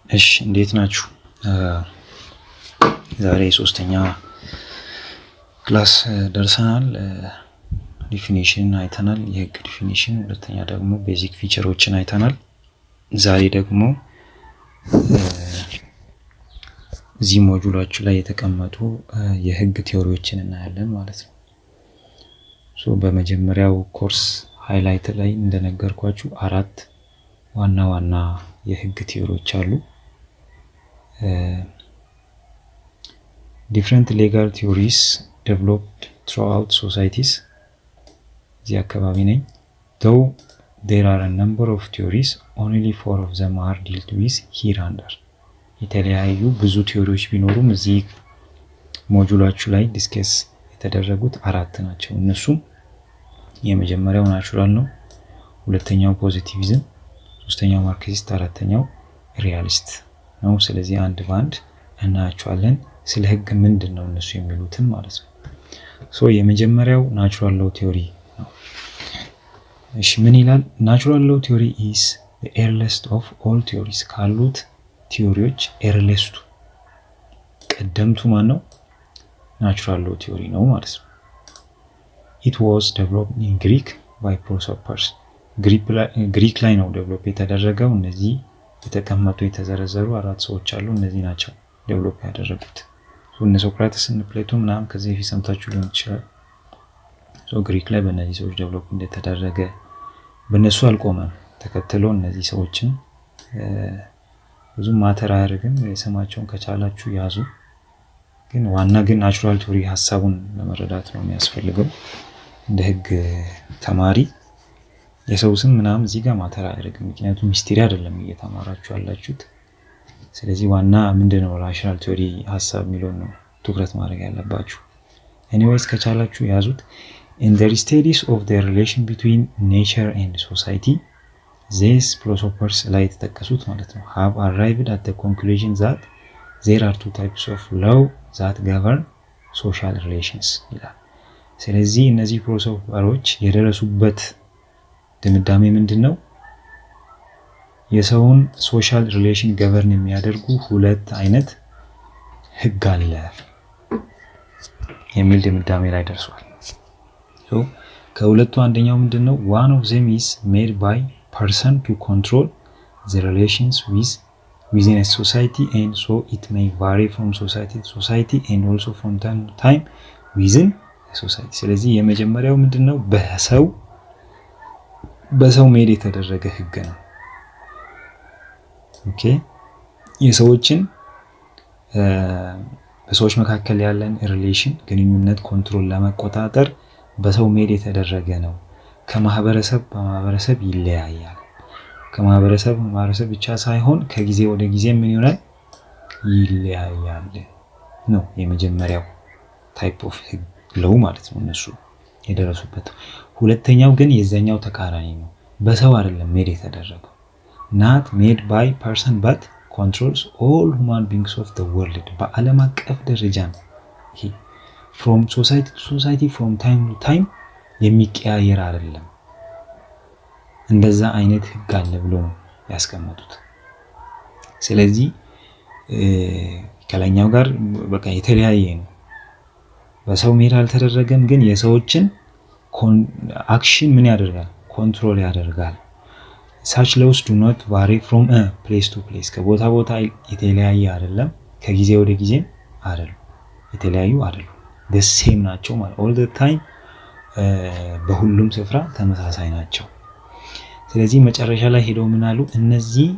እሺ እንዴት ናችሁ? ዛሬ ሶስተኛ ክላስ ደርሰናል። ዲፊኒሽን አይተናል፣ የህግ ዲፊኒሽን። ሁለተኛ ደግሞ ቤዚክ ፊቸሮችን አይተናል። ዛሬ ደግሞ እዚህ ሞጁላችሁ ላይ የተቀመጡ የህግ ቲዮሪዎችን እናያለን ማለት ነው። በመጀመሪያው ኮርስ ሃይላይት ላይ እንደነገርኳችሁ አራት ዋና ዋና የህግ ቲዮሪዎች አሉ። different legal theories developed throughout societies እዚህ አካባቢ ነኝ። though there are a number of theories, only 4 of them are dealt with hereunder። የተለያዩ ብዙ ቲዮሪዎች ቢኖሩም እዚህ ሞጁላችሁ ላይ ዲስከስ የተደረጉት አራት ናቸው። እነሱም የመጀመሪያው ናቹራል ነው፣ ሁለተኛው ፖዚቲቪዝም፣ ሶስተኛው ማርክሲስት፣ አራተኛው ሪያሊስት ነው። ስለዚህ አንድ ባንድ እናያቸዋለን። ስለ ህግ ምንድነው እነሱ የሚሉትን ማለት ነው። የመጀመሪያው ናቹራል ሎው ቲዮሪ ነው። እሺ ምን ይላል? ናቹራል ሎው ቲዮሪ is the earliest of all theories። ካሉት ቲዮሪዎች ኤርሊስቱ ቀደምቱ ማን ነው? ናቹራል ሎው ቲዮሪ ነው ማለት ነው። it was developed in Greek by philosophers። ግሪክ ላይ ነው ዴቨሎፕ የተደረገው። እነዚህ የተቀመጡ የተዘረዘሩ አራት ሰዎች አሉ። እነዚህ ናቸው ዴቨሎፕ ያደረጉት። እነ ሶክራተስ እና ፕሌቶ ምናምን ከዚህ በፊት ሰምታችሁ ሊሆን ይችላል። ግሪክ ላይ በእነዚህ ሰዎች ዴቨሎፕ እንደተደረገ በእነሱ አልቆመም። ተከትሎ እነዚህ ሰዎችን ብዙ ማተር አያደርግም። የስማቸውን ከቻላችሁ ያዙ። ግን ዋና ግን ናቹራል ቲዮሪ ሐሳቡን ለመረዳት ነው የሚያስፈልገው። እንደ ህግ ተማሪ የሰው ስም ምናምን እዚህ ጋር ማተር አያደርግም። ምክንያቱም ሚስጥሪ አይደለም እየተማራችሁ ያላችሁት። ስለዚህ ዋና ምንድነው ናቹራል ቲዮሪ ሐሳብ የሚለውን ነው ትኩረት ማድረግ ያለባችሁ። ኤኒዌይስ ከቻላችሁ ያዙት። in the studies of the relation between nature and society, these philosophers ላይ የተጠቀሱት ማለት ነው have arrived at the conclusion that there are two types of law that govern social relations ይላል። ስለዚህ እነዚህ ፊሎሶፈሮች የደረሱበት ድምዳሜ ምንድነው? የሰውን ሶሻል ሪሌሽን ገቨርን የሚያደርጉ ሁለት አይነት ህግ አለ የሚል ድምዳሜ ላይ ደርሷል። ከሁለቱ አንደኛው ምንድነው? one of them is made by person to control the relations within a society, and so it may vary from society to society and also from time to time within a society። ስለዚህ የመጀመሪያው ምንድነው? በሰው ሜድ የተደረገ ህግ ነው። ኦኬ የሰዎችን በሰዎች መካከል ያለን ሪሌሽን ግንኙነት ኮንትሮል ለመቆጣጠር በሰው ሜድ የተደረገ ነው። ከማህበረሰብ በማህበረሰብ ይለያያል። ከማህበረሰብ ብቻ ሳይሆን ከጊዜ ወደ ጊዜ ምን ይሆናል? ይለያያል ነው የመጀመሪያው ታይፕ ኦፍ ህግ ለው ማለት ነው እነሱ የደረሱበት። ሁለተኛው ግን የዛኛው ተቃራኒ ነው። በሰው አይደለም ሜድ የተደረገው። not made by person but controls all human beings of the world። በዓለም አቀፍ ደረጃ ነው ይሄ። from society to society from time to time የሚቀያየር አይደለም። እንደዛ አይነት ህግ አለ ብሎ ነው ያስቀመጡት። ስለዚህ ከላይኛው ጋር በቃ የተለያየ ነው። በሰው ሜድ አልተደረገም፣ ግን የሰዎችን አክሽን ምን ያደርጋል? ኮንትሮል ያደርጋል። such laws do not vary from a place to place። ከቦታ ቦታ የተለያየ አይደለም፣ ከጊዜ ወደ ጊዜ አይደለም፣ የተለያዩ አይደለም። the same ናቸው ማለት all the time በሁሉም ስፍራ ተመሳሳይ ናቸው። ስለዚህ መጨረሻ ላይ ሄደው ምን አሉ? እነዚህ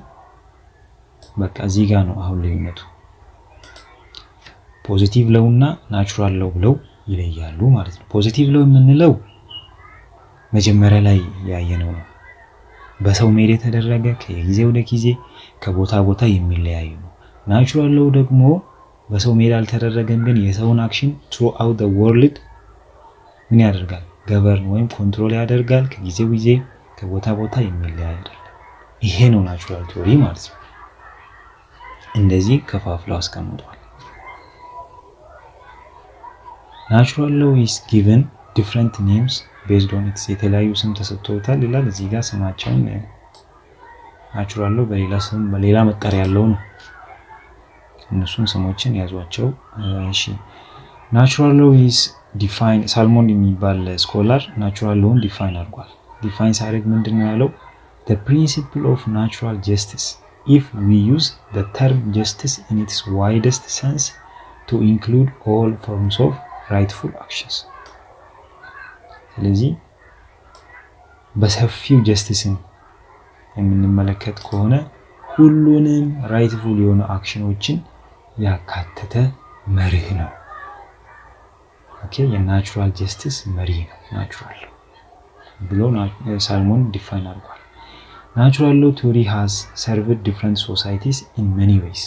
በቃ እዚህ ጋር ነው አሁን ልዩነቱ። ፖዚቲቭ ለው እና ናቹራል ለው ብለው ይለያሉ ማለት ነው። ፖዚቲቭ ለው የምንለው መጀመሪያ ላይ ያየነው ነው። በሰው ሜድ የተደረገ ከጊዜ ወደ ጊዜ ከቦታ ቦታ የሚለያዩ ነው። ናቹራል ለው ደግሞ በሰው ሜድ አልተደረገም፣ ግን የሰውን አክሽን throughout the world ምን ያደርጋል? ገቨርን ወይም ኮንትሮል ያደርጋል። ከጊዜ ጊዜ ከቦታ ቦታ የሚለያይ አይደለም። ይሄ ነው ናቹራል ቲዮሪ ማለት ነው። እንደዚህ ከፋፍለው አስቀምጠዋል። ናቹራል ሎው is given different names based on its የተለያዩ ስም ተሰጥቶታል ይላል። እዚህ ጋር ስማቸውን ናቹራል ሎው በሌላ ስም በሌላ መጠሪያ ያለው ነው። እነሱን ስሞችን ያዟቸው። እሺ ናቹራል ሎው ኢዝ ዲፋይን ሳልሞን የሚባል ስኮላር ናቹራል ሎውን ዲፋይን አድርጓል። ዲፋይን ሲያደርግ ምንድነው ያለው? the principle of natural justice if we use the term justice in its widest sense to include all forms of rightful actions። ስለዚህ በሰፊው ጀስቲስን የምንመለከት ከሆነ ሁሉንም ራይትፉል የሆኑ አክሽኖችን ያካተተ መርህ ነው። ኦኬ የናቹራል ጀስቲስ መርህ ነው ናቹራል ብሎ ሳልሞን ዲፋይን አድርጓል። ናቹራል ሎው ቲዮሪ has served different societies in many ways።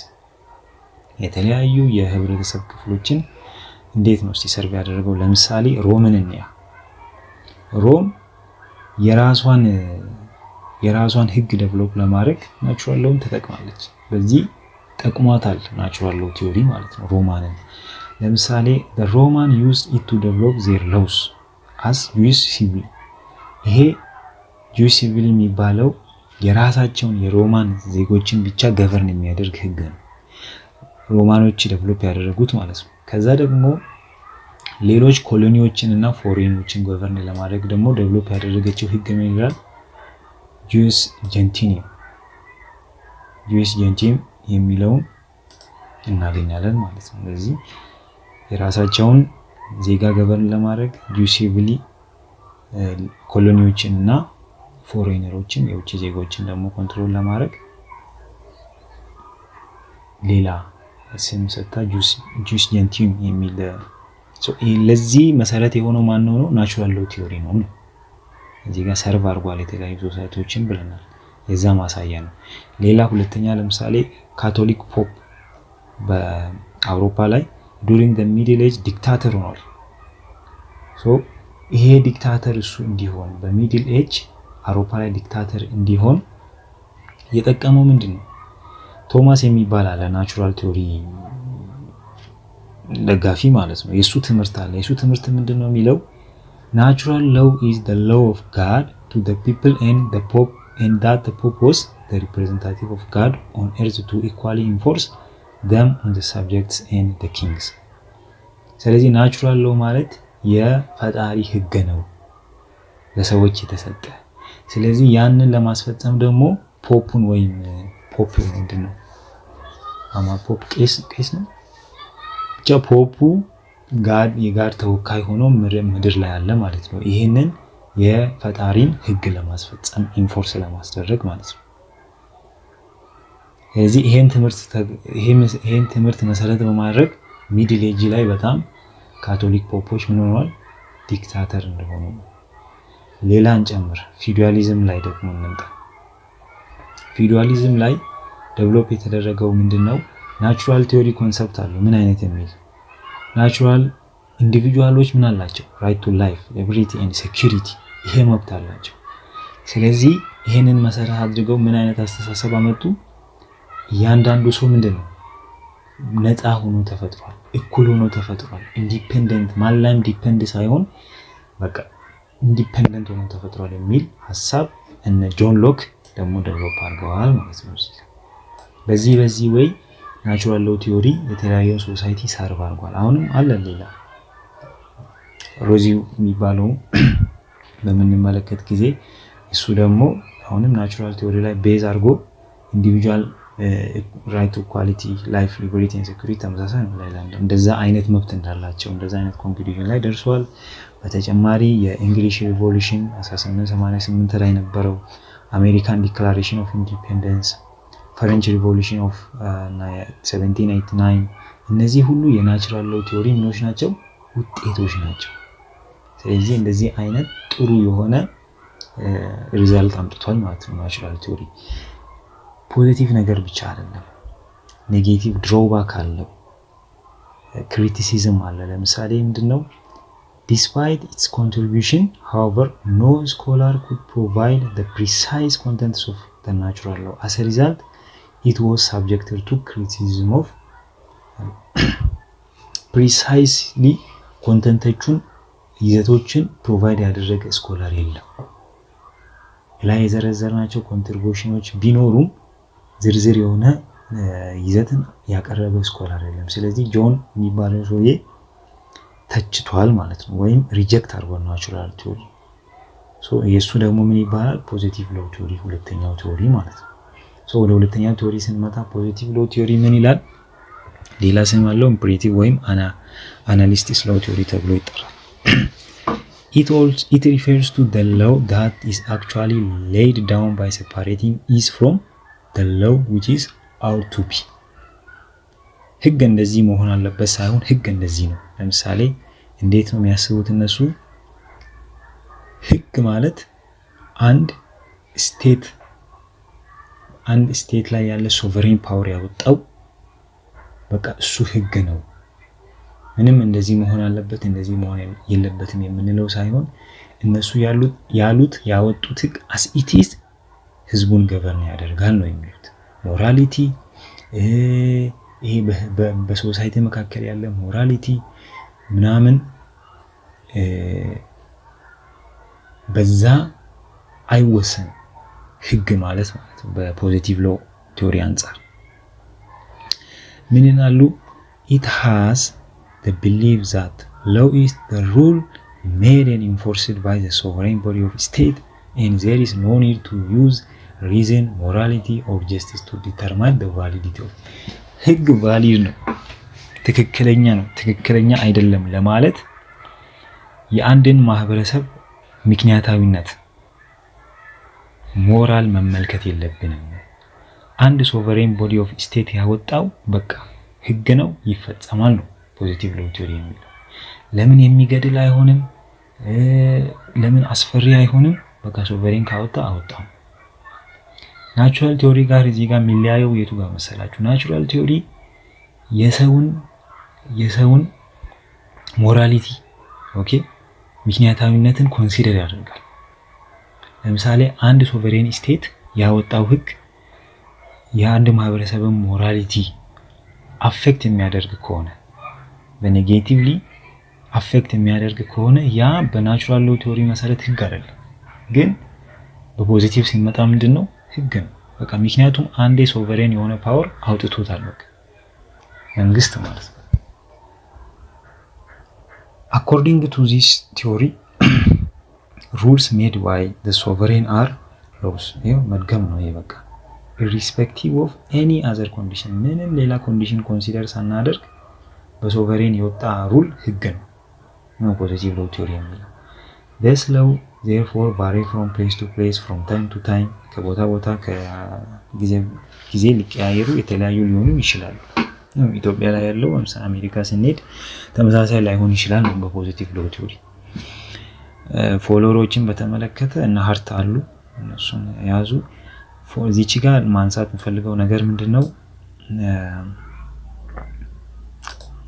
የተለያዩ የህብረተሰብ ክፍሎችን እንዴት ነው ሰርቭ ያደረገው? ለምሳሌ ሮምን እንያ። ሮም የራሷን ህግ ዴቨሎፕ ለማድረግ ናቹራል ሎውን ተጠቅማለች። በዚህ ጠቅሟታል ናቹራል ሎው ቲዮሪ ማለት ነው ሮማንን። ለምሳሌ the Roman used it to develop their laws as Jewish civil። ይሄ Jewish civil የሚባለው የራሳቸውን የሮማን ዜጎችን ብቻ ገቨርን የሚያደርግ ህግ ነው ሮማኖች ዴቨሎፕ ያደረጉት ማለት ነው። ከዛ ደግሞ ሌሎች ኮሎኒዎችን እና ፎሬኖችን ገቨርን ለማድረግ ደግሞ ዴቨሎፕ ያደረገችው ህግ ምን ይላል? Jus Gentium የሚለውን እናገኛለን ማለት ነው። ስለዚህ የራሳቸውን ዜጋ ገቨርን ለማድረግ Jewish civil ኮሎኒዎችን እና ፎሬነሮችን የውጭ ዜጎችን ደግሞ ኮንትሮል ለማድረግ ሌላ ስም ሰጣ Jus Gentium የሚል ለዚህ መሰረት የሆነው ማን ነው? ናቹራል ሎው ቲዮሪ ነው። እዚህ ጋር ሰርቭ አድርጓል የተለያዩ ሶሳይቲዎችን ብለናል። የዛ ማሳያ ነው። ሌላ ሁለተኛ ለምሳሌ ካቶሊክ ፖፕ በአውሮፓ ላይ during the middle age ዲክታተር ሆኗል። ይሄ ዲክታተር እሱ እንዲሆን በሚድል ኤጅ አውሮፓ ላይ ዲክታተር እንዲሆን የጠቀመው ምንድነው? ቶማስ የሚባል አለ ናቹራል ቲዮሪ ደጋፊ ማለት ነው። የሱ ትምህርት አለ። የሱ ትምህርት ምንድነው የሚለው? natural law is the law of God to the people and that the Pope was the representative of God on earth to equally enforce them on the subjects and the kings። ስለዚህ ናቹራል ሎው ማለት የፈጣሪ ህግ ነው ለሰዎች የተሰጠ። ስለዚህ ያንን ለማስፈጸም ደግሞ ፖፑን ወይም ፖፕ ምንድነው? ፖፕ ቄስ ነው ብቻ ፖፑ የጋድ ተወካይ ሆኖ ምድር ላይ አለ ማለት ነው። ይሄንን የፈጣሪን ህግ ለማስፈጸም ኢንፎርስ ለማስደረግ ማለት ነው። ስለዚህ ይሄን ትምህርት መሰረት በማድረግ ሚድል ኤጅ ላይ በጣም ካቶሊክ ፖፖች ምን ሆነዋል? ዲክታተር እንደሆኑ። ሌላ እንጨምር። ፊውዳሊዝም ላይ ደግሞ እንምጣ። ፊውዳሊዝም ላይ ዴቨሎፕ የተደረገው ምንድነው? ናቹራል ቲዮሪ ኮንሰፕት አለው። ምን አይነት የሚል ናቹራል ኢንዲቪጁዋሎች ምን አላቸው? ራይት ቱ ላይፍ ሊበርቲ ኤንድ ሴኩሪቲ ይሄ መብት አላቸው። ስለዚህ ይሄንን መሰረት አድርገው ምን አይነት አስተሳሰብ አመጡ? እያንዳንዱ ሰው ምንድነው? ነፃ ሆኖ ተፈጥሯል፣ እኩል ሆኖ ተፈጥሯል። ኢንዲፔንደንት ማላም ዲፔንድ ሳይሆን በቃ ኢንዲፔንደንት ሆኖ ተፈጥሯል የሚል ሐሳብ እነ ጆን ሎክ ደግሞ ዴቨሎፕ አድርገዋል ማለት ነው። በዚህ ወይ ናቹራል ሎው ቲዮሪ የተለያዩ ሶሳይቲ ሰርቭ አድርጓል። አሁንም አለ ሌላ ሮዚ የሚባለው በምንመለከት ጊዜ እሱ ደግሞ አሁንም ናቹራል ቲዮሪ ላይ ቤዝ አድርጎ ኢንዲቪጁዋል ራይት ቱ ኳሊቲ ላይፍ ሊበርቲ ኤንድ ሴኩሪቲ ተመሳሳይ ነው ላይ እንደዛ አይነት መብት እንዳላቸው እንደዛ አይነት ኮንክሉዥን ላይ ደርሷል። በተጨማሪ የእንግሊሽ ሪቮሉሽን 1888 ላይ ነበረው፣ አሜሪካን ዲክላሬሽን ኦፍ ኢንዲፔንደንስ፣ ፍሬንች ሪቮሉሽን ኦፍ 1789 እነዚህ ሁሉ የናቹራል ሎው ቲዮሪ ምኖች ናቸው፣ ውጤቶች ናቸው። ስለዚህ እንደዚህ አይነት ጥሩ የሆነ ሪዛልት አምጥቷል ማለት ነው ናቹራል ቲዮሪ። ፖዚቲቭ ነገር ብቻ አይደለም፣ ኔጌቲቭ ድሮባክ አለው፣ ክሪቲሲዝም አለ። ለምሳሌ ምንድነው? Despite its contribution, however, no scholar could provide the precise contents of the natural law. As a result, it was subjected to criticism of precisely ኮንተንቶቹን ይዘቶችን ፕሮቫይድ ያደረገ ስኮላር የለም። ላይ የዘረዘርናቸው ኮንትሪቢዩሽኖች ቢኖሩም ዝርዝር የሆነ ይዘትን ያቀረበ ስኮላር አይደለም። ስለዚህ ጆን የሚባለው ሰውዬ ተችቷል ማለት ነው፣ ወይም ሪጀክት አድርጓል ናቹራል ቲዮሪ። የሱ ደግሞ ምን ይባላል? ፖዚቲቭ ሎው ቲዮሪ፣ ሁለተኛው ቲዮሪ ማለት ነው። ወደ ሁለተኛው ቲዮሪ ስንመጣ ፖዚቲቭ ሎው ቲዮሪ ምን ይላል? ሌላ ስም አለው፣ ኢምፔሬቲቭ ወይም አናሊስቲክ ሎው ቲዮሪ ተብሎ ይጠራል። It refers to the law that is actually laid down by separating is from the law which is ought to be. ህግ እንደዚህ መሆን አለበት ሳይሆን ህግ እንደዚህ ነው። ለምሳሌ እንዴት ነው የሚያስቡት እነሱ? ህግ ማለት አንድ ስቴት ላይ ያለ ሶቨሬን ፓወር ያወጣው በቃ እሱ ህግ ነው። ምንም እንደዚህ መሆን አለበት እንደዚህ መሆን የለበትም የምንለው ሳይሆን እነሱ ያወጡት ህግ as it is ህዝቡን ገቨርን ያደርጋል ነው የሚሉት። ሞራሊቲ ይሄ በሶሳይቲ መካከል ያለ ሞራሊቲ ምናምን በዛ አይወሰን ህግ ማለት ነው በፖዚቲቭ ሎው ቲዮሪ አንፃር። ምን ይላሉ? it has the belief that law is the rule made and enforced by the sovereign body of state and there is no need to use reason, morality or justice to determine the validity of ህግ ቫሊድ ነው፣ ትክክለኛ ነው፣ ትክክለኛ አይደለም ለማለት የአንድን ማህበረሰብ ምክንያታዊነት ሞራል መመልከት የለብንም። አንድ ሶቨሬን ቦዲ ኦፍ ስቴት ያወጣው በቃ ህግ ነው፣ ይፈጸማል ነው ፖዚቲቭ ሎው ቲዮሪ የሚለው። ለምን የሚገድል አይሆንም? ለምን አስፈሪ አይሆንም? በቃ ሶቨሬን ካወጣ አወጣው። ናቹራል ቲዮሪ ጋር እዚህ ጋር የሚለያየው የቱ ጋር መሰላችሁ? ናቹራል ቲዮሪ የሰውን ሞራሊቲ ኦኬ ምክንያታዊነትን ኮንሲደር ያደርጋል። ለምሳሌ አንድ ሶቨሬን ስቴት ያወጣው ህግ የአንድ ማህበረሰብን ሞራሊቲ አፌክት የሚያደርግ ከሆነ በኔጌቲቭሊ አፌክት የሚያደርግ ከሆነ ያ በናቹራል ሎው ቲዮሪ መሰረት ህግ አይደለም። ግን በፖዚቲቭ ሲመጣ ምንድነው? ህግ ነው በቃ። ምክንያቱም አንዴ ሶቨሬን የሆነ ፓወር አውጥቶታል በቃ መንግስት ማለት ነው። According to this theory, rules made by the sovereign are laws. ይሄው መድገም ነው ይሄ በቃ irrespective of any other condition ምንም ሌላ ኮንዲሽን ኮንሲደር ሳናደርግ በሶቨሬን የወጣ ሩል ህግ ነው ፖዚቲቭ ሎው ቲዮሪ የሚለው። This law therefore vary from place to place, from time to time ከቦታ ቦታ ከጊዜ ሊቀያየሩ የተለያዩ ሊሆኑ ይችላሉ። ኢትዮጵያ ላይ ያለው ለምሳሌ አሜሪካ ስንሄድ ተመሳሳይ ላይሆን ይችላል በፖዚቲቭ ሎው ቲዮሪ። ፎሎወሮችን በተመለከተ እና ሀርት አሉ እነሱን ያዙ። እዚች ጋር ማንሳት የምፈልገው ነገር ምንድነው?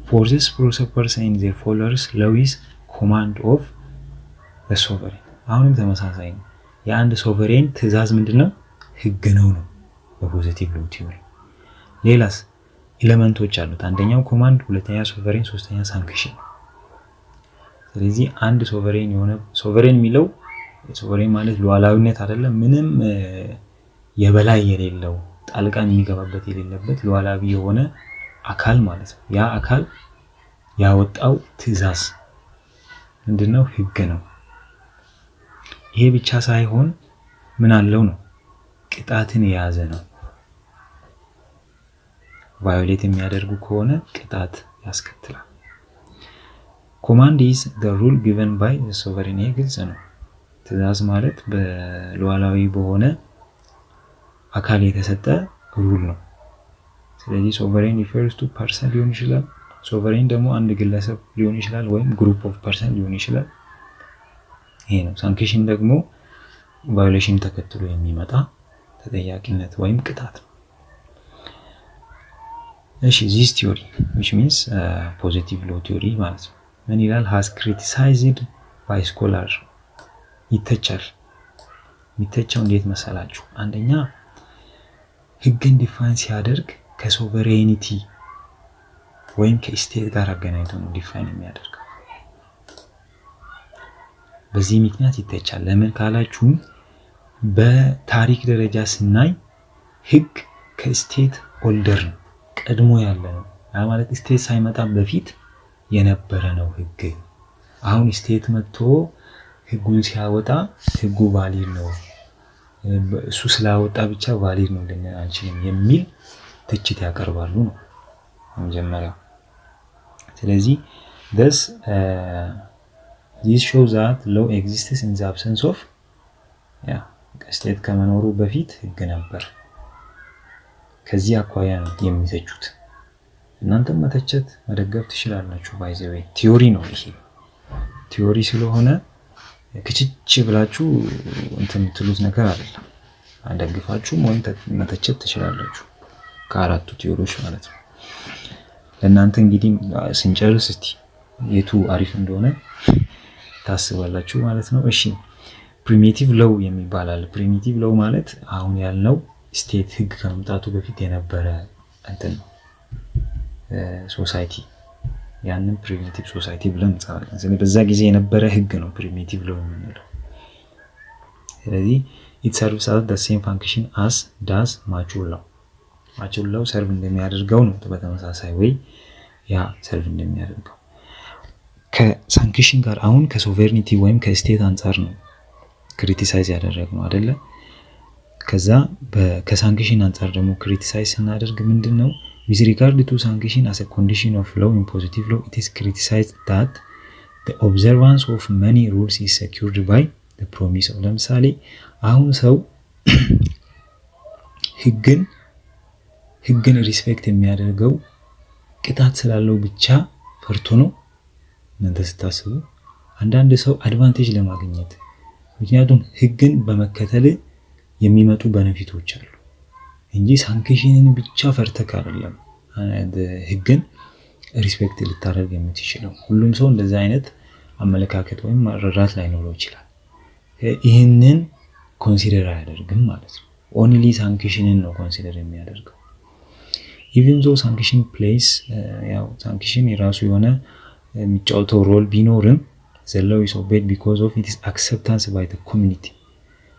For this philosophers and their followers law is command of the sovereign። አሁንም ተመሳሳይ ነው። የአንድ ሶቨሬን ትዕዛዝ ምንድነው? ህግ ነው በፖዚቲቭ ሎው ቲዮሪ። ሌላስ ኤሌመንቶች አሉት። አንደኛው ኮማንድ፣ ሁለተኛ ሶቨሬን፣ ሶስተኛ ሳንክሽን። ስለዚህ አንድ ሶቨሬን የሆነ ሶቨሬን የሚለው ሶቨሬን ማለት ሉዓላዊነት አይደለም፣ ምንም የበላይ የሌለው ጣልቃ የሚገባበት የሌለበት ሉዓላዊ የሆነ አካል ማለት ነው። ያ አካል ያወጣው ትዕዛዝ ምንድነው? ህግ ነው። ይሄ ብቻ ሳይሆን ምን አለው ነው? ቅጣትን የያዘ ነው። ቫዮሌት የሚያደርጉ ከሆነ ቅጣት ያስከትላል። ኮማንድ is the rule given by the sovereign። ይሄ ግልጽ ነው። ትዕዛዝ ማለት በሉዓላዊ በሆነ አካል የተሰጠ ሩል ነው። ስለዚህ ሶቨሬን refers to person ሊሆን ይችላል። ሶቨሬን ደግሞ አንድ ግለሰብ ሊሆን ይችላል ወይም ግሩፕ ኦፍ ፐርሰን ሊሆን ይችላል። ይሄ ነው። ሳንክሽን ደግሞ ቫዮሌሽን ተከትሎ የሚመጣ ተጠያቂነት ወይም ቅጣት ነው። እሺ this theory which means positive law theory ማለት ነው ምን ይላል? has criticized by scholar ይተቻል። የሚተቻው እንዴት መሰላችሁ? አንደኛ ህግን ዲፋይን ሲያደርግ ከሶቨሬኒቲ ወይም ከስቴት ጋር አገናኝቶ ነው ዲፋይን የሚያደርገው። በዚህ ምክንያት ይተቻል። ለምን ካላችሁ በታሪክ ደረጃ ስናይ ህግ ከስቴት ኦልደር ነው ቀድሞ ያለ ነው። ያ ማለት ስቴት ሳይመጣ በፊት የነበረ ነው ህግ። አሁን ስቴት መጥቶ ህጉን ሲያወጣ ህጉ ቫሊድ ነው እሱ ስላወጣ ብቻ ቫሊድ ነው ልንል አንችልም የሚል ትችት ያቀርባሉ ነው መጀመሪያው። ስለዚህ this shows that law exists in the absence of ስቴት ከመኖሩ በፊት ህግ ነበር። ከዚህ አኳያ ነው የሚተቹት። እናንተም መተቸት መደገፍ ትችላላችሁ። ባይ ዘ ዌይ ቲዮሪ ነው ይሄ። ቲዮሪ ስለሆነ ክችች ብላችሁ እንትን ትሉት ነገር አይደለም። አንደግፋችሁ ወይም መተቸት ትችላላችሁ ከአራቱ ቲዮሪዎች ማለት ነው። ለእናንተ እንግዲህ ስንጨርስ እስቲ የቱ አሪፍ እንደሆነ ታስባላችሁ ማለት ነው። እሺ ፕሪሚቲቭ ሎው የሚባል አለ። ፕሪሚቲቭ ሎው ማለት አሁን ያልነው ስቴት ህግ ከመምጣቱ በፊት የነበረ እንትን ነው ሶሳይቲ። ያንን ፕሪሚቲቭ ሶሳይቲ ብለን እንጠራለን። ስለዚህ በዛ ጊዜ የነበረ ህግ ነው ፕሪሚቲቭ ሎው የምንለው። ስለዚህ it serves as the same function as does mature law። mature law ሰርቭ እንደሚያደርገው ነው በተመሳሳይ ወይ ያ ሰርቭ እንደሚያደርገው። ከሳንክሽን ጋር አሁን ከሶቨርኒቲ ወይም ከስቴት አንፃር ነው ክሪቲሳይዝ ያደረግነው አይደለ? ከዛ ከሳንክሽን አንፃር ደግሞ ክሪቲሳይዝ ስናደርግ ምንድነው with regard to sanction as a condition of law in positive law it is criticized that the observance of many rules is secured by the promise of ለምሳሌ አሁን ሰው ህግን ሪስፔክት የሚያደርገው ቅጣት ስላለው ብቻ ፈርቶ ነው እናንተ ስታስቡ? አንዳንድ ሰው አድቫንቴጅ ለማግኘት ምክንያቱም ህግን በመከተል የሚመጡ ቤኔፊቶች አሉ እንጂ ሳንክሽንን ብቻ ፈርተህ አይደለም ህግን ሪስፔክት ልታደርግ የምትችለው። ሁሉም ሰው እንደዛ አይነት አመለካከት ወይም መረዳት ላይኖረው ይችላል። ይህንን ኮንሲደር አያደርግም ማለት ነው። ኦንሊ ሳንክሽንን ነው ኮንሲደር የሚያደርገው። ኢቭን ዞ ሳንክሽን ፕሌይስ ያው ሳንክሽን የራሱ የሆነ የሚጫወተው ሮል ቢኖርም the law is obeyed because of its acceptance by the community።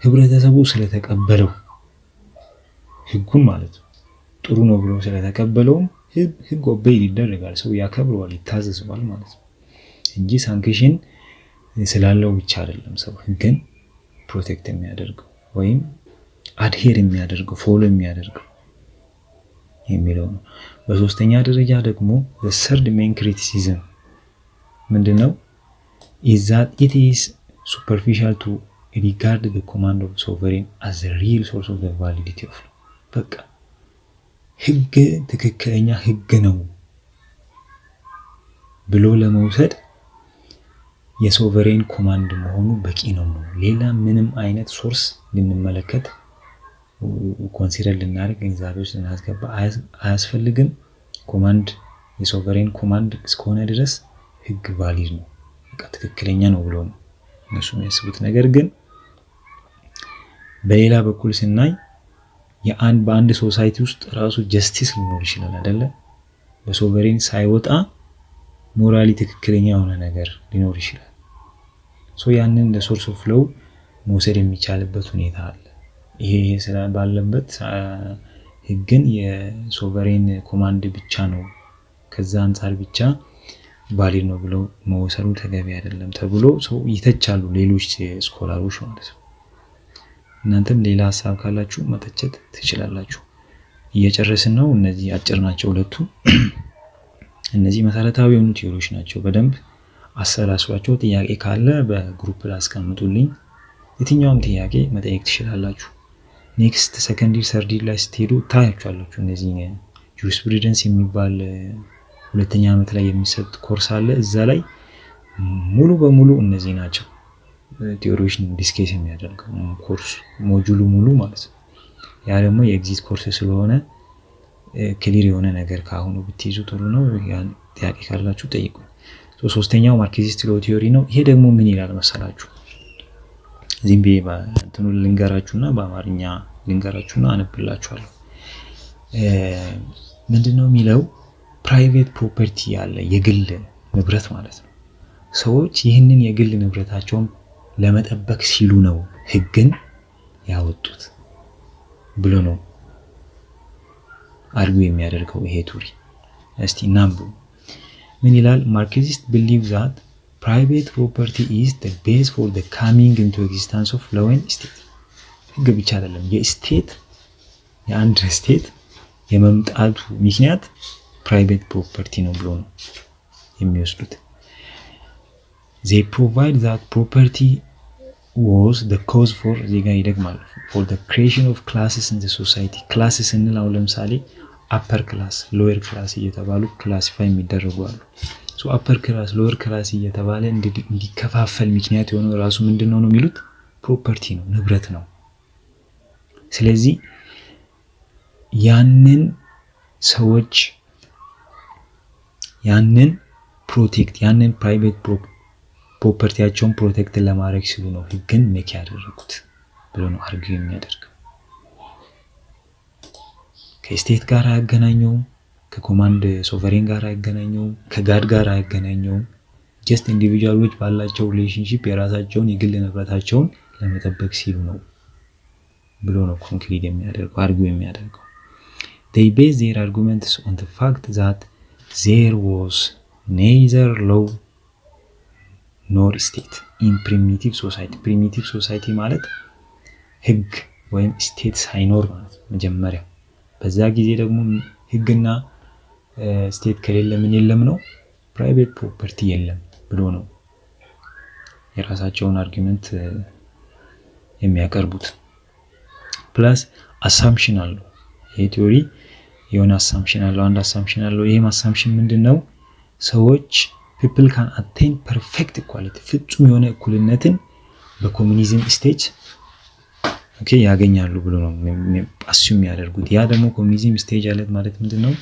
ህብረተሰቡ ስለተቀበለው ህጉን ማለት ነው ጥሩ ነው ብሎ ስለተቀበለው ህግ ኦቤይ ይደረጋል፣ ሰው ያከብረዋል፣ ይታዘዛል ማለት ነው እንጂ ሳንክሽን ስላለው ብቻ አይደለም ሰው ህግን ፕሮቴክት የሚያደርገው ወይም አድሄር የሚያደርገው ፎሎ የሚያደርገው የሚለው ነው። በሶስተኛ ደረጃ ደግሞ the third main criticism ምንድነው is that it is superficial to regard the command of sovereign as a real source of the validity of law። በቃ ህግ ትክክለኛ ህግ ነው ብሎ ለመውሰድ የሶቨሬን ኮማንድ መሆኑ በቂ ነው። ሌላ ምንም አይነት ሶርስ ልንመለከት ኮንሲደር ልናደርግ ግንዛቤ ውስጥ ልናስገባ አያስፈልግም። ኮማንድ የሶቨሬን ኮማንድ እስከሆነ ድረስ ህግ ቫሊድ ነው፣ በቃ ትክክለኛ ነው ብሎ ነው እነሱ የሚያስቡት። ነገር ግን በሌላ በኩል ስናይ በአንድ ሶሳይቲ ውስጥ ራሱ ጀስቲስ ሊኖር ይችላል አይደለ? በሶቨሬን ሳይወጣ ሞራሊ ትክክለኛ የሆነ ነገር ሊኖር ይችላል። ያንን እንደ ሶርስ ኦፍ ሎው መውሰድ የሚቻልበት ሁኔታ አለ። ይሄ ባለበት ህግን የሶቨሬን ኮማንድ ብቻ ነው ከዛ አንፃር ብቻ ቫሊድ ነው ብሎ መወሰዱ ተገቢ አይደለም ተብሎ ሰው ይተቻሉ ሌሎች ስኮላሮች ማለት ነው። እናንተም ሌላ ሐሳብ ካላችሁ መተቸት ትችላላችሁ። እየጨረስን ነው። እነዚህ አጭር ናቸው ሁለቱ። እነዚህ መሰረታዊ የሆኑ ቲዮሪዎች ናቸው። በደንብ አሰላስሏቸው። ጥያቄ ካለ በግሩፕ ላይ አስቀምጡልኝ። የትኛውም ጥያቄ መጠየቅ ትችላላችሁ። ኔክስት ሰከንድ ይር ሰርድ ይር ላይ ስትሄዱ ታያችኋላችሁ። እነዚህ ጁሪስፕሩደንስ የሚባል ሁለተኛ ዓመት ላይ የሚሰጥ ኮርስ አለ። እዛ ላይ ሙሉ በሙሉ እነዚህ ናቸው ቲዮሪዎችን ዲስከስ የሚያደርገው ኮርስ ሞጁሉ ሙሉ ማለት ነው። ያ ደግሞ የኤግዚት ኮርስ ስለሆነ ክሊር የሆነ ነገር ካሁኑ ብትይዙ ጥሩ ነው። ያን ጥያቄ ካላችሁ ጠይቁ። ሶስተኛው ማርክሲስት ሎ ቲዮሪ ነው። ይሄ ደግሞ ምን ይላል መሰላችሁ? ዚምቤ እንትኑ ልንገራችሁና በአማርኛ ልንገራችሁና አነብላችኋለሁ። ምንድነው የሚለው? ፕራይቬት ፕሮፐርቲ ያለ የግል ንብረት ማለት ነው። ሰዎች ይህንን የግል ንብረታቸውን ለመጠበቅ ሲሉ ነው ህግን ያወጡት ብሎ ነው አርጊው የሚያደርገው ይሄ ቲዮሪ። እስቲ እናንብብ። ምን ይላል? ማርክሲስት believe that private property is the base for the coming into existence of law and state። ህግ ብቻ አይደለም የስቴት የአንድ ስቴት የመምጣቱ ምክንያት ፕራይቬት ፕሮፐርቲ ነው ብሎ ነው የሚወስዱት። they provide that property was the cause for ዜጋ ይደግማል for the creation of classes in the society። classes እንላው ለምሳሌ upper class lower class እየተባሉ ክላሲፋይ የሚደረጉ አሉ። so upper class lower class እየተባለ እንዲከፋፈል ምክንያት የሆነው ራሱ ምንድነው ነው የሚሉት ፕሮፐርቲ ነው ንብረት ነው። ስለዚህ ያንን ሰዎች ያንን ፕሮቴክት ያንን ፕራይቬት ፕሮፐርቲያቸውን ፕሮቴክት ለማድረግ ሲሉ ነው ህግን ሜክ ያደረጉት ብሎ ነው አርጊው የሚያደርገው። ከስቴት ጋር አያገናኘውም፣ ከኮማንድ ሶቨሬን ጋር አያገናኘውም፣ ከጋድ ጋር አያገናኘውም። ጀስት ኢንዲቪጁዋሎች ባላቸው ሪሌሽንሺፕ የራሳቸውን የግል ንብረታቸውን ለመጠበቅ ሲሉ ነው ብሎ ነው ኮንክሉድ የሚያደርገው አርጊው የሚያደርገው። they base their arguments on the fact that there was neither law nor state in primitive society። primitive society ማለት ህግ ወይም ስቴት ሳይኖር ማለት መጀመሪያ በዛ ጊዜ ደግሞ ህግና ስቴት ከሌለ ምን የለም ነው ፕራይቬት ፕሮፐርቲ የለም ብሎ ነው የራሳቸውን አርጊመንት የሚያቀርቡት። ፕላስ አሳምፕሽን አለው ይሄ ቲዮሪ የሆነ አሳምፕሽን አለው አንድ አሳምፕሽን አለው። ይሄም አሳምፕሽን ምንድነው? ሰዎች people can attain perfect equality ፍጹም የሆነ እኩልነትን በኮሙኒዝም ስቴጅ ያገኛሉ ብሎ ነው አስዩም ያደርጉት። ያ ደግሞ ኮሙኒዝም ስቴጅ አለት ማለት ምንድነው?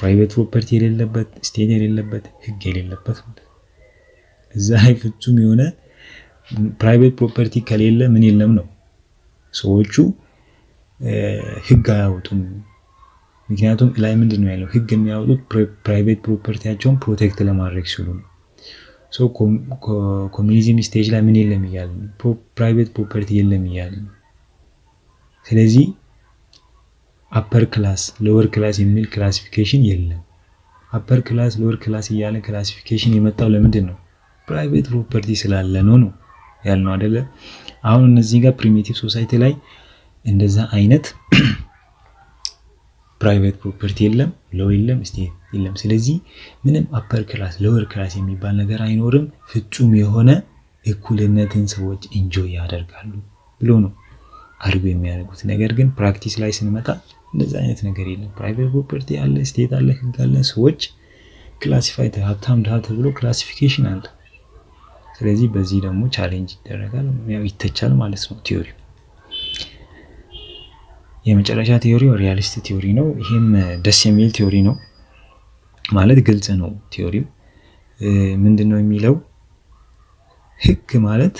ፕራይቬት ፕሮፐርቲ የሌለበት ስቴት የሌለበት ህግ የሌለበት እዛ ላይ ፍጹም የሆነ ፕራይቬት ፕሮፐርቲ ከሌለ ምን የለም ነው ሰዎቹ ህግ አያወጡም። ምክንያቱም ላይ ምንድነው ያለው ህግ የሚያወጡት ፕራይቬት ፕሮፐርቲያቸውን ፕሮቴክት ለማድረግ ሲሉ ነው። ሶ ኮሙኒዝም ስቴጅ ላይ ምን የለም ይያል ፕራይቬት ፕሮፐርቲ የለም ይያል። ስለዚህ አፐር ክላስ ሎወር ክላስ የሚል ክላሲፊኬሽን የለም። አፐር ክላስ ሎወር ክላስ ይያለ ክላሲፊኬሽን የመጣው ለምንድን ነው? ፕራይቬት ፕሮፐርቲ ስላለ ነው ያልነው አይደለ? አሁን እነዚህ ጋር ፕሪሚቲቭ ሶሳይቲ ላይ እንደዛ አይነት ፕራይቬት ፕሮፐርቲ የለም፣ ሎው የለም፣ ስቴት የለም። ስለዚህ ምንም አፐር ክላስ ሎወር ክላስ የሚባል ነገር አይኖርም። ፍጹም የሆነ እኩልነትን ሰዎች ኢንጆይ ያደርጋሉ ብሎ ነው አርጉ የሚያደርጉት። ነገር ግን ፕራክቲስ ላይ ስንመጣ እንደዛ አይነት ነገር የለም። ፕራይቬት ፕሮፐርቲ አለ፣ ስቴት አለ፣ ህግ አለ። ሰዎች ክላሲፋይ ሀብታም ድሃ ተብሎ ክላሲፊኬሽን አለ። ስለዚህ በዚህ ደግሞ ቻሌንጅ ይደረጋል፣ ያው ይተቻል ማለት ነው ቲዮሪው። የመጨረሻ ቲዮሪው ሪያሊስት ቲዮሪ ነው። ይሄም ደስ የሚል ቲዮሪ ነው ማለት ግልጽ ነው ቲዮሪው። ምንድነው የሚለው? ህግ ማለት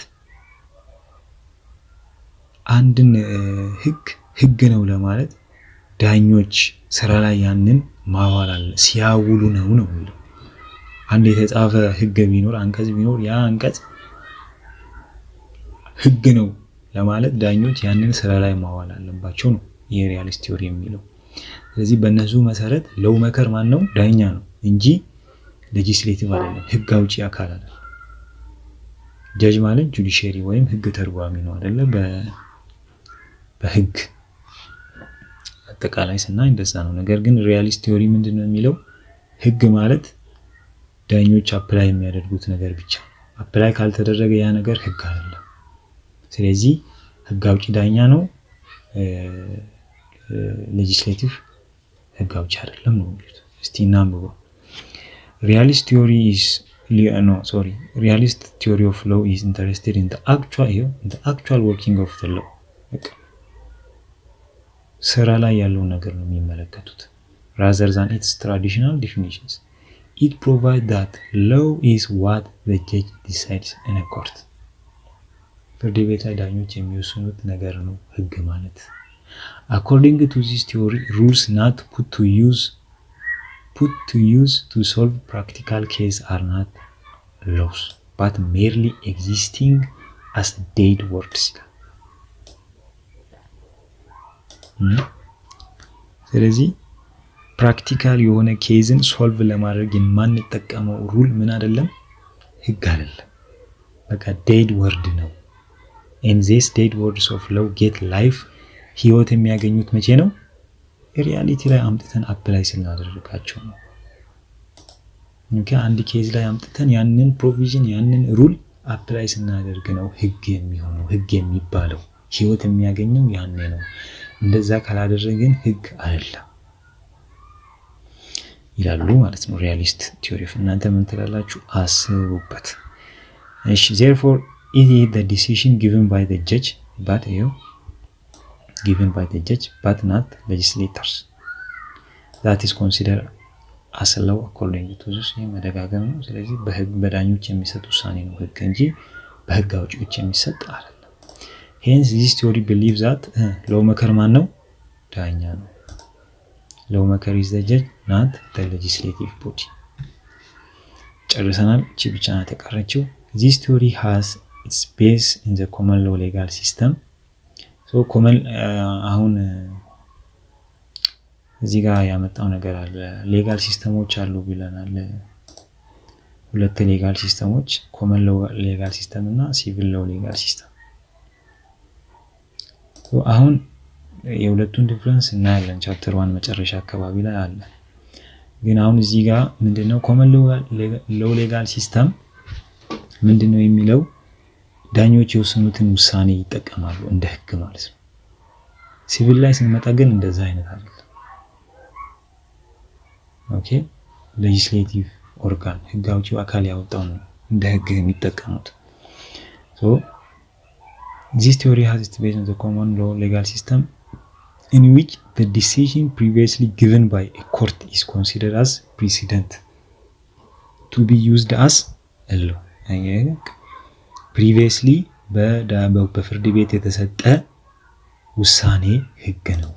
አንድን ህግ ነው ለማለት ዳኞች ስራ ላይ ያንን ማዋል አለ ሲያውሉ ነው የሚለው። አንድ የተጻፈ ህግ ቢኖር አንቀጽ ቢኖር ያ አንቀጽ ህግ ነው ለማለት ዳኞች ያንን ስራ ላይ ማዋል አለባቸው ነው የሪያሊስት ቲዮሪ የሚለው። ስለዚህ በእነሱ መሰረት ሎው ሜከር ማን ነው? ዳኛ ነው እንጂ ሌጂስሌቲቭ አይደለም፣ ህግ አውጪ አካል አይደለም። ጀጅ ማለት ጁዲሺየሪ ወይም ህግ ተርጓሚ ነው አይደለ? በህግ አጠቃላይ ስናይ እንደዛ ነው። ነገር ግን ሪያሊስት ቲዮሪ ምንድነው የሚለው? ህግ ማለት ዳኞች አፕላይ የሚያደርጉት ነገር ብቻ። አፕላይ ካልተደረገ ያ ነገር ህግ አይደለም። ስለዚህ ህግ አውጪ ዳኛ ነው፣ ሌጂስሌቲቭ ህግ አውጪ አይደለም ነው የሚሉት። እስቲ እናንብበው። realist theory of law is interested in the actual working of the law። ስራ ላይ ያለው ነገር ነው የሚመለከቱት rather than its traditional definitions. It provides that law is what the judge decides in a court። ፍርድ ቤት ላይ ዳኞች የሚወስኑት ነገር ነው ህግ ማለት። According to this theory, rules not put to use to solve practical case are not laws, but merely existing as dead words. ስለዚህ ፕራክቲካል የሆነ ኬዝን ሶልቭ ለማድረግ የማንጠቀመው ሩል ምን አይደለም ህግ አይደለም በቃ ዴድ ወርድ ነው and these dead words of law get life ህይወት የሚያገኙት መቼ ነው ሪያሊቲ ላይ አምጥተን አፕላይ ስናደርጋቸው ነው አንድ ኬዝ ላይ አምጥተን ያንን ፕሮቪዥን ያንን ሩል አፕላይ ስናደርግ ነው ህግ የሚሆነው ህግ የሚባለው ህይወት የሚያገኘው ያኔ ነው እንደዛ ካላደረግን ህግ አይደለም ይላሉ ማለት ነው ሪያሊስት ቲዮሪ እናንተ ምን ትላላችሁ አስቡበት እሺ therefore it is the decision given by the judge but not legislators that is considered as a law according to this መደጋገም ነው ስለዚህ በህግ በዳኞች የሚሰጥ ውሳኔ ነው ህግ እንጂ በህግ አውጪዎች የሚሰጥ አይደለም hence this theory believes that lawmaker ማን ነው ዳኛ ነው lawmaker is the judge not the legislative body ጨርሰናል እቺ ብቻ ናት ተቀረችው this theory has its base in the common law legal system so common አሁን እዚህ ጋር ያመጣው ነገር አለ ሌጋል ሲስተሞች አሉ ብለናል ሁለት ሌጋል ሲስተሞች common law legal system እና civil law legal system so አሁን የሁለቱን ዲፈረንስ እናያለን ቻፕተር 1 መጨረሻ አካባቢ ላይ አለ ግን አሁን እዚህ ጋር ምንድነው common law legal system ምንድነው የሚለው ዳኞች የወሰኑትን ውሳኔ ይጠቀማሉ እንደ ህግ ማለት ነው ሲቪል ላይ ስንመጣ ግን እንደዛ አይነት አይደለም ኦኬ ሌጂስሌቲቭ ኦርጋን ህግ አውጪው አካል ያወጣው ነው እንደ ህግ የሚጠቀሙት so this theory has its base in the common law legal system in which the decision previously given by a court is considered as precedent to be used as a law previously በፍርድ ቤት የተሰጠ ውሳኔ ህግ ነው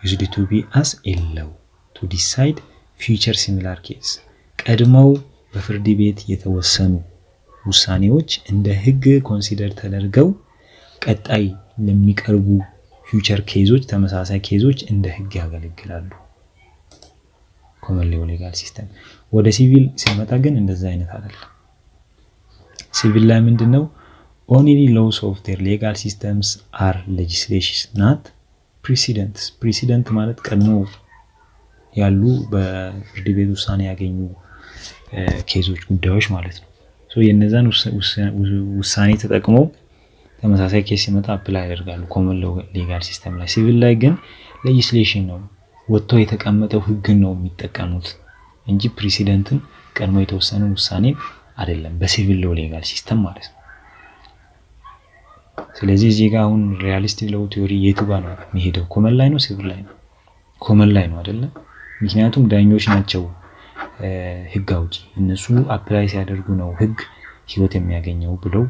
used to be as a law to decide future similar case ቀድመው በፍርድ ቤት የተወሰኑ ውሳኔዎች እንደ ህግ ኮንሲደር ተደርገው ቀጣይ ለሚቀርቡ future ኬዞች ተመሳሳይ ኬዞች እንደ ህግ ያገለግላሉ common law legal system ወደ ሲቪል ሲመጣ ግን እንደዛ አይነት አይደለም civil ላይ ምንድነው only laws of their legal systems are legislations not precedent ማለት ቀድሞ ያሉ በፍርድ ቤት ውሳኔ ያገኙ ኬዞች ጉዳዮች ማለት ነው so የነዛን ውሳኔ ተጠቅመው ተመሳሳይ ኬስ ሲመጣ አፕላይ ያደርጋሉ common law legal system ላይ civil ላይ ግን legislation ነው ወጥቶ የተቀመጠው ህግ ነው የሚጠቀሙት እንጂ ፕሬሲደንትን ቀድሞ የተወሰነ ውሳኔ አይደለም በሲቪል ሎ ሌጋል ሲስተም ማለት ነው ስለዚህ እዚህ ጋር አሁን ሪያሊስቲክ ሎ ቲዮሪ የቱ ጋር ነው የሚሄደው ኮመን ላይ ነው ሲቪል ላይ ነው ኮመን ላይ ነው አይደለ ምክንያቱም ዳኞች ናቸው ህግ አውጪ እነሱ አፕላይ ሲያደርጉ ነው ህግ ህይወት የሚያገኘው ብለው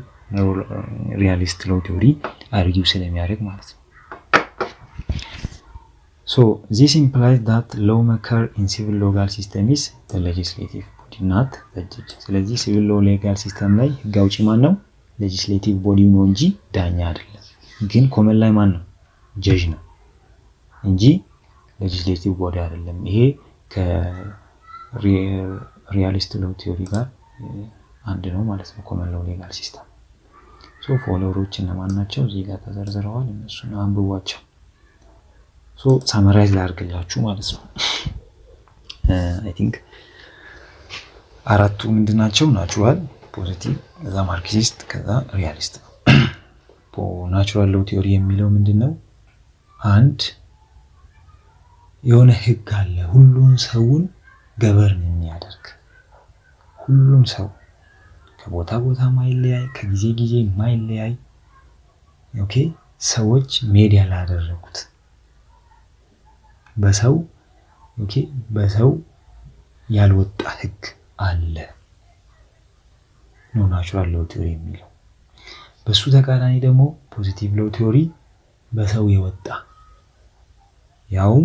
ሪያሊስት ሎ ቲዮሪ አርጊው ስለሚያደርግ ማለት ነው so this implies that lawmaker in civil legal system is the legislative body not the judge ስለዚህ civil law legal system ላይ ህግ አውጪ ማን ነው legislative body ነው እንጂ ዳኛ አይደለም ግን ኮመን ላይ ማን ነው judge ነው እንጂ legislative body አይደለም ይሄ ከሪያሊስት law theory ጋር አንድ ነው ማለት ነው common law legal system so ፎሎወሮች እነማን ናቸው እዚህ ጋር ተዘርዝረዋል እነሱን አንብቧቸው so summarize ላድርግላችሁ ማለት ነው I think አራቱ ምንድናቸው ናቹራል ፖዚቲቭ ከዛ ማርክሲስት ከዛ ሪያሊስት ናቹራል ሎ ቲዮሪ የሚለው ምንድነው አንድ የሆነ ህግ አለ ሁሉን ሰውን ገበርን የሚያደርግ ሁሉም ሰው ከቦታ ቦታ ማይለያይ ከጊዜ ጊዜ ማይለያይ ኦኬ ሰዎች ሜዲያ ላደረጉት በሰው ኦኬ በሰው ያልወጣ ህግ አለ ነው ናቹራል ሎ ቲዮሪ የሚለው በሱ ተቃራኒ ደግሞ ፖዚቲቭ ሎ ቲዮሪ በሰው የወጣ ያው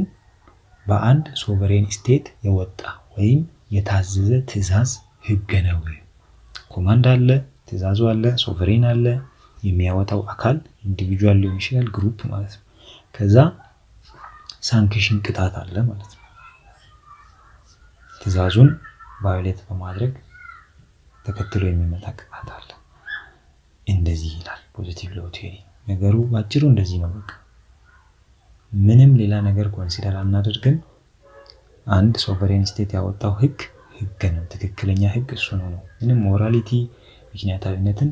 በአንድ ሶቨሬን ስቴት የወጣ ወይም የታዘዘ ትእዛዝ ህግ ነው ኮማንድ አለ ትእዛዙ አለ ሶቨሬን አለ የሚያወጣው አካል ኢንዲቪጁዋል ሊሆን ይችላል ግሩፕ ማለት ነው ከዛ ሳንክሽን ቅጣት አለ ማለት ነው። ትዕዛዙን ቫዮሌት በማድረግ ተከትሎ የሚመጣ ቅጣት አለ። እንደዚህ ይላል ፖዚቲቭ ሎው ቲዮሪ። ነገሩ ባጭሩ እንደዚህ ነው። በቃ ምንም ሌላ ነገር ኮንሲደር አናደርግም። አንድ ሶቨሬን ስቴት ያወጣው ህግ ነው፣ ትክክለኛ ህግ እሱ ነው። ምንም ሞራሊቲ ምክንያታዊነትን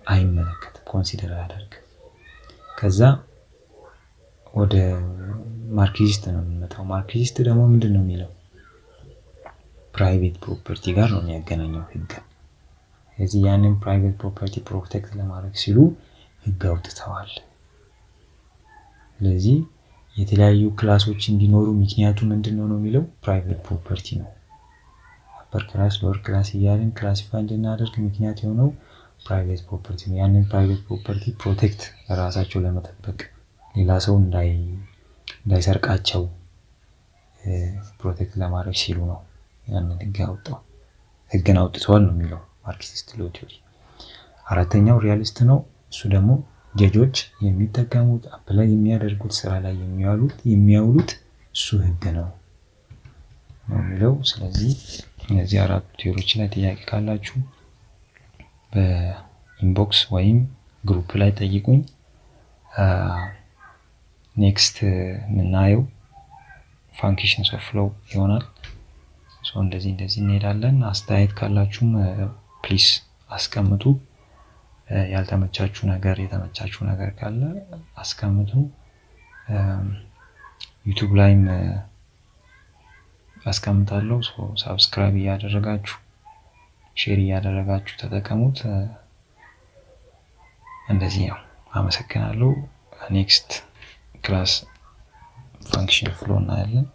አይመለከትም፣ ኮንሲደር አያደርግም። ከዛ ወደ ማርክሲስት ነው የሚመጣው። ማርክሲስት ደግሞ ምንድን ነው የሚለው? ፕራይቬት ፕሮፐርቲ ጋር ነው የሚያገናኘው ህግ። ስለዚህ ያንን ፕራይቬት ፕሮፐርቲ ፕሮቴክት ለማድረግ ሲሉ ህግ አውጥተዋል። ስለዚህ የተለያዩ ክላሶች እንዲኖሩ ምክንያቱ ምንድነው ነው የሚለው? ፕራይቬት ፕሮፐርቲ ነው። አፐር ክላስ ሎወር ክላስ እያልን ክላሲፋይ እንድናደርግ ምክንያት የሆነው ፕራይቬት ፕሮፐርቲ ነው። ያንን ፕራይቬት ፕሮፐርቲ ፕሮቴክት ራሳቸው ለመጠበቅ ሌላ ሰው እንዳይሰርቃቸው ፕሮቴክት ለማድረግ ሲሉ ነው ያንን ህግን አውጥተዋል ነው የሚለው ማርክሲስት ሎው ቲዮሪ። አራተኛው ሪያሊስት ነው። እሱ ደግሞ ጀጆች የሚጠቀሙት አፕላይ የሚያደርጉት ስራ ላይ የሚያውሉት እሱ ህግ ነው የሚለው። ስለዚህ እነዚህ አራት ቲዮሪዎች ላይ ጥያቄ ካላችሁ በኢንቦክስ ወይም ግሩፕ ላይ ጠይቁኝ። ኔክስት የምናየው ፋንክሽንስ ኦፍ ሎው ይሆናል። እንደዚህ እንሄዳለን። አስተያየት ካላችሁም ፕሊስ አስቀምጡ። ያልተመቻችሁ ነገር የተመቻችሁ ነገር ካለ አስቀምጡ። ዩቲዩብ ላይም አስቀምጣለሁ። ሳብስክራይብ እያደረጋችሁ ሼር እያደረጋችሁ ተጠቀሙት። እንደዚህ ነው። አመሰግናለሁ። ኔክስት ክላስ ፋንክሽን ፍሎ እናያለን።